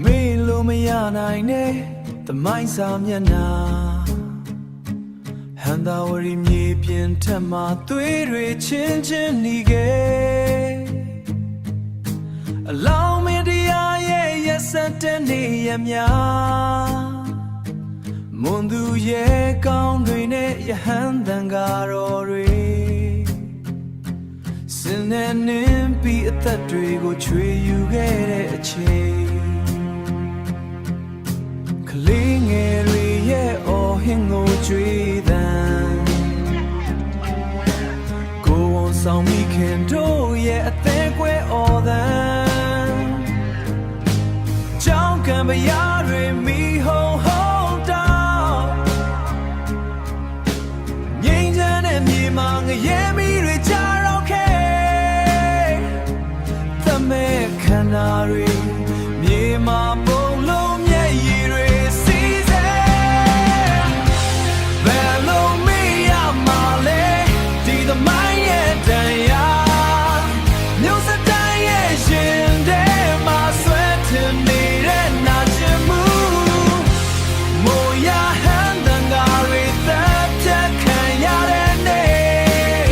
မေလိုမရနိုင်နဲ့သမိုင်းစာမျက်နှာဟန်သာဝရီမြေပြင်ထက်မှသွေးတွေချင်းချင်းနေခဲ့အလောင်းမတရားရဲ့ရက်စက်တဲ့နေရများမွန်သူရဲ့ကောင်းတွေနဲ့ရဟန်းသံဃာတော်တွေစင်နဲ့နင်းပြီးအသက်တွေကိုချွေယူခဲ့တဲ့အချိန်ကလေးငယ်တွေရဲ့အော်ဟင်ကိုကြွေးသံကိုယ်ဝန်ဆောင်မိခင်တို့ရဲ့အသေးကွဲအော်သံကြောင်းကံပရာတွေမိဟုံဟုံတောင်းငိမ့်ချမ်းတဲ့မြေမှာငရဲမီတွေကြာတော့ခဲ့သမဲခန္ဓာတွေမြေမှာပုံလုံးမျက်ရည်တွေစီးစေဘယ်လိုမေ့ရမှာလဲဒီသမိုင်းရဲ့တရားမျိုးစတိုင်းရဲ့ရှင်ထဲမှာဆွဲထင်နေတဲ့နာကျင်မှုမိုးရဟန်းတန်ဃာတွေသက်ဖြတ်ခံရတဲ့နေ့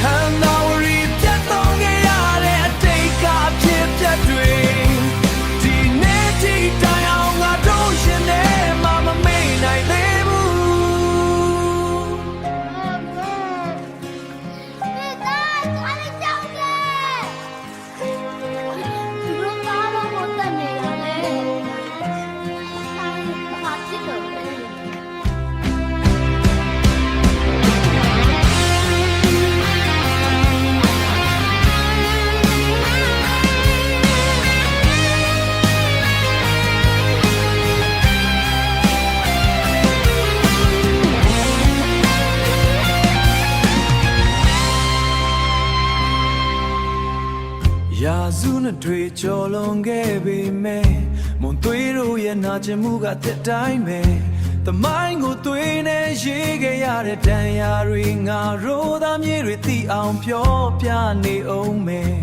ဟန်သာဝရီပြတ်သုံးခဲ့ရတဲ့အတိတ်ကဖြစ်ပျက်တွေဒီနေ့ထိတိုင်အောင်ငါတို့ရှင်ထဲမှာမမေ့နိုင်သေးဘူး ရာစုနဲ့တွေကြော်လွန်ခဲ့ပေမဲ့မွန်သွေးတို့ရဲ့နာကျင်မှုကတစ်တိုင်းပဲသမိုင်းကိုသွေးနဲ့ရေးခဲ့ရတဲ့တန်ရာတွေငါရိုးသားမြေတွေသိအောင်ပြောပြနေအောင်မယ်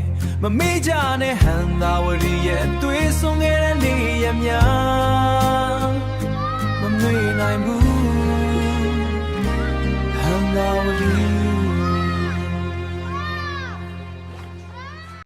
မမေ့ကြနဲ့ဟန်သာဝရီရဲ့သွေးစွန်ခဲ့တဲ့နေ့ရများမမေ့နိုင်ဘူးဟန်သာဝရီ